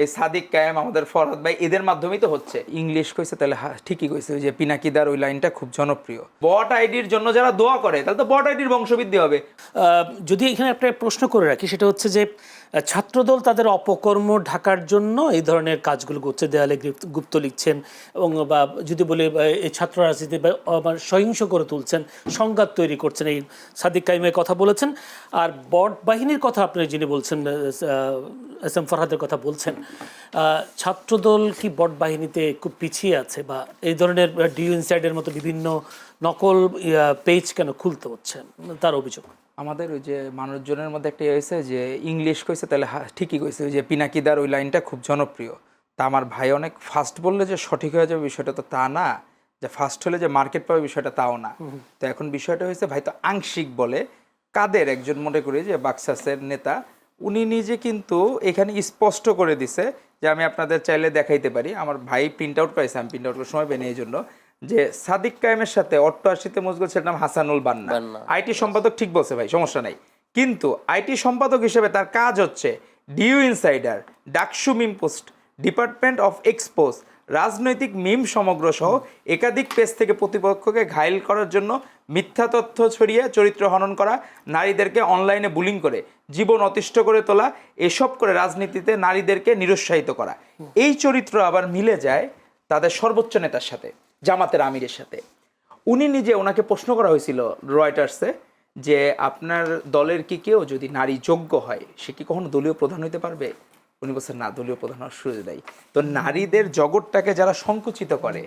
এই সাদিক কায়েম আমাদের ফরহাদ ভাই এদের মাধ্যমেই তো হচ্ছে। ইংলিশ কইছে তাহলে ঠিকই কইছে, ওই যে পিনাকিদার ওই লাইনটা খুব জনপ্রিয়। বট আইডির জন্য যারা দোয়া করে তাহলে তো বট আইডির বংশবৃদ্ধি হবে। যদি এখানে একটা প্রশ্ন করে রাখি, সেটা হচ্ছে যে ছাত্রদল তাদের অপকর্ম ঢাকার জন্য এই ধরনের কাজগুলো করছে, দেয়ালে গুপ্ত লিখছেন এবং বা যদি বলি এই ছাত্র রাজনীতি সহিংস করে তুলছেন, সংঘাত তৈরি করছেন, এই সাদিক কাইমের কথা বলেছেন। আর বট বাহিনীর কথা আপনি যিনি বলছেন এস এম ফরহাদের কথা বলছেন, ছাত্রদল কি বট বাহিনীতে খুব পিছিয়ে আছে, বা এই ধরনের ডিউ ইনসাইডের মতো বিভিন্ন নকল পেজ কেন খুলতে হচ্ছে, তার অভিযোগ? আমাদের ওই যে মানুষজনের মধ্যে একটা হয়েছে যে ইংলিশ কইছে তাহলে ঠিকই কইছে, ওই যে পিনাকিদার ওই লাইনটা খুব জনপ্রিয়। তা আমার ভাই অনেক ফাস্ট বললে যে সঠিক হয়ে যাবে বিষয়টা তো তা না, যে ফাস্ট হলে যে মার্কেট পাবে বিষয়টা তাও না। তো এখন বিষয়টা হয়েছে ভাই তো আংশিক বলে। কাদের একজন মনে করি যে বাক্সাসের নেতা, উনি নিজে কিন্তু এখানে স্পষ্ট করে দিছে যে আমি আপনাদের চাইলে দেখাইতে পারি, আমার ভাই প্রিন্ট আউট পাইছে, আমি প্রিন্ট আউট করার সময় বেনে এই জন্য, যে সাদিক কায়েমের সাথে 88-তে মজগুল ছেলের নাম হাসানুল বান্না, আইটি সম্পাদক। ঠিক বলছে ভাই, সমস্যা নাই। কিন্তু আইটি সম্পাদক হিসেবে তার কাজ হচ্ছে DU insider, DUCSU meme post, department of expose, রাজনৈতিক মিম সমগ্র সহ একাধিক পেজ থেকে প্রতিপক্ষকে ঘায়েল করার জন্য মিথ্যা তথ্য ছড়িয়ে চরিত্র হনন করা, নারীদেরকে অনলাইনে বুলিং করে জীবন অতিষ্ঠ করে তোলা, এসব করে রাজনীতিতে নারীদেরকে নিরুৎসাহিত করা। এই চরিত্র আবার মিলে যায় তাদের সর্বোচ্চ নেতার সাথে, জামাতের আমিরের সাথে। উনি নিজে, ওনাকে প্রশ্ন করা হয়েছিল রয়টার্সে যে আপনার দলের কি কেউ যদি নারী যোগ্য হয় সে কি কখনো দলীয় প্রধান হইতে পারবে? উনি বলছেন না, দলীয় প্রধান হওয়ার সুযোগ দেয়। তো নারীদের জগৎটাকে যারা সংকুচিত করে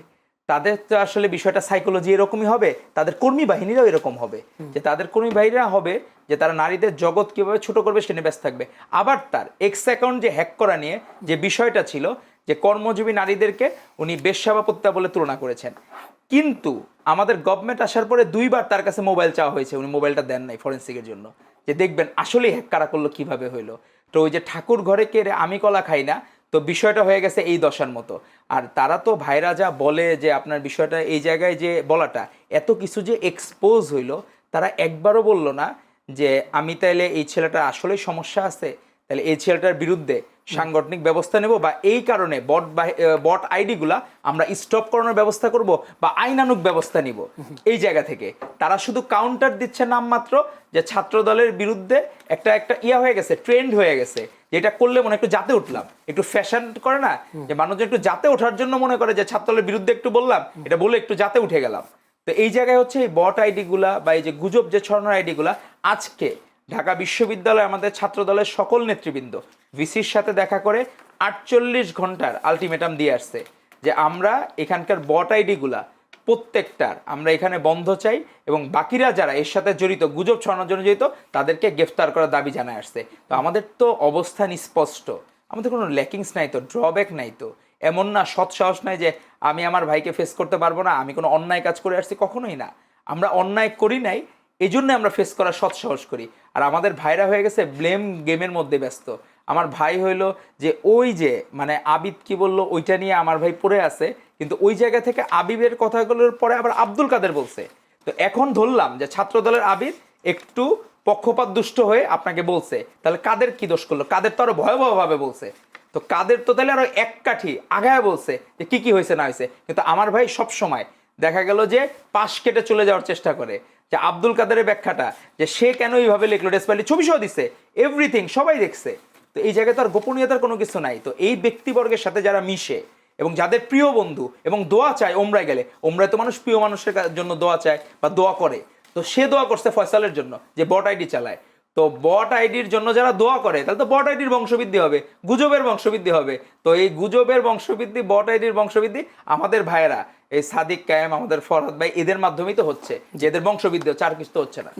তাদের তো আসলে বিষয়টা সাইকোলজি এরকমই হবে, তাদের কর্মী বাহিনীরাও এরকম হবে, যে তাদের কর্মী বাহিনীরা হবে যে তারা নারীদের জগৎ কিভাবে ছোট করবে সে নিয়ে ব্যস্ত থাকবে। আবার তার এক্স অ্যাকাউন্ট যে হ্যাক করা নিয়ে যে বিষয়টা ছিল, যে কর্মজীবী নারীদেরকে উনি বেশ্যাবাপত্যা বলে তুলনা করেছেন। কিন্তু আমাদের গভর্নমেন্ট আসার পরে 2বার তার কাছে মোবাইল চাওয়া হয়েছে, উনি মোবাইলটা দেন নাই ফরেন্সিকের জন্য, যে দেখবেন আসলেই হ্যাক কারা করলো কিভাবে হইলো। তো ওই যে ঠাকুর ঘরে কেড়ে আমি কলা খাই না, তো বিষয়টা হয়ে গেছে এই দশার মতো। আর তারা তো ভাইরা যা বলে যে আপনার বিষয়টা এই জায়গায় যে বলাটা এত কিছু যে এক্সপোজ হইলো, তারা একবারও বলল না যে আমি তাইলে এই ছেলেটার আসলেই সমস্যা আছে, তাহলে এই ছেলেটার বিরুদ্ধে সাংগঠনিক ব্যবস্থা নেব, বা এই কারণে বট আইডিগুলা আমরা স্টপ করানোর ব্যবস্থা করব, বা আইনানুগ ব্যবস্থা নিব। এই জায়গা থেকে তারা শুধু কাউন্টার দিচ্ছে নামমাত্র, যে ছাত্র দলের বিরুদ্ধে একটা একটা ইয়া হয়ে গেছে, ট্রেন্ড হয়ে গেছে, যেটা করলে মনে একটু জাতে উঠলাম, একটু ফ্যাশন করে না, যে মানুষজন একটু জাতে ওঠার জন্য মনে করে যে ছাত্র দলের বিরুদ্ধে একটু বললাম, এটা বলে একটু জাতে উঠে গেলাম। তো এই জায়গায় হচ্ছে এই বট আইডিগুলা বা এই যে গুজব যে ছড়ানোর আইডিগুলা, আজকে ঢাকা বিশ্ববিদ্যালয়ে আমাদের ছাত্র দলের সকল নেতৃবৃন্দ ভিসির সাথে দেখা করে 48 ঘন্টার আলটিমেটাম দিয়ে আসছে যে আমরা এখানকার বট আইডিগুলা প্রত্যেকটার আমরা এখানে বন্ধ চাই, এবং বাকিরা যারা এর সাথে জড়িত, গুজব ছড়ানোর জন্য জড়িত, তাদেরকে গ্রেফতার করার দাবি জানায় আসছে। তো আমাদের তো অবস্থান স্পষ্ট, আমাদের কোনো ল্যাকিংস নাই তো, ড্রব্যাক নাই তো, এমন না সৎ সাহস নাই যে আমি আমার ভাইকে ফেস করতে পারবো না, আমি কোনো অন্যায় কাজ করে আসছি, কখনোই না। আমরা অন্যায় করি নাই, এই জন্য আমরা ফেস করার সৎ সাহস করি। আর আমাদের ভাইরা হয়ে গেছে ব্লেম গেমের মধ্যে ব্যস্ত। আমার ভাই হইলো যে ওই যে মানে আবিদ কি বললো ওইটা নিয়ে আমার ভাই পড়ে আছে, কিন্তু ওই জায়গা থেকে আবিবের কথাগুলোর পরে আবার আব্দুল কাদের বলছে। তো এখন ধরলাম যে ছাত্র দলের আবিদ একটু পক্ষপাত দুষ্ট হয়ে আপনাকে বলছে, তাহলে কাদের কি দোষ করলো? কাদের তো আরো ভয়াবহভাবে বলছে, তো কাদের তো তাহলে আরো এক কাঠি আগায় বলছে যে কি হয়েছে না হয়েছে। কিন্তু আমার ভাই সব সময় দেখা গেল যে পাশ কেটে চলে যাওয়ার চেষ্টা করে, যে আব্দুল কাদেরের ব্যাখ্যাটা যে সে কেন এইভাবে লিখলো, ডেসপাইলি ছবি সহ দিছে, এভরিথিং সবাই দেখছে। তো এই জায়গায় তো আর গোপনীয়তার কোনো কিছু নাই। তো এই ব্যক্তিবর্গের সাথে যারা মিশে এবং যাদের প্রিয় বন্ধু এবং দোয়া চায়, ওমরায় গেলে, ওমরায় তো মানুষ প্রিয় মানুষের জন্য দোয়া চায় বা দোয়া করে, তো সে দোয়া করছে ফয়সালের জন্য যে বট আইডি চালায়। তো বট আইডির জন্য যারা দোয়া করে তাহলে তো বট আইডির বংশবৃদ্ধি হবে, গুজবের বংশবৃদ্ধি হবে। তো এই গুজবের বংশবৃদ্ধি, বট আইডির বংশবৃদ্ধি আমাদের ভাইয়েরা, এই সাদিক কায়েম, আমাদের ফরহাদ ভাই, এদের মাধ্যমেই তো হচ্ছে, যে এদের বংশবৃদ্ধি হচ্ছে, আর কিছু তো হচ্ছে না।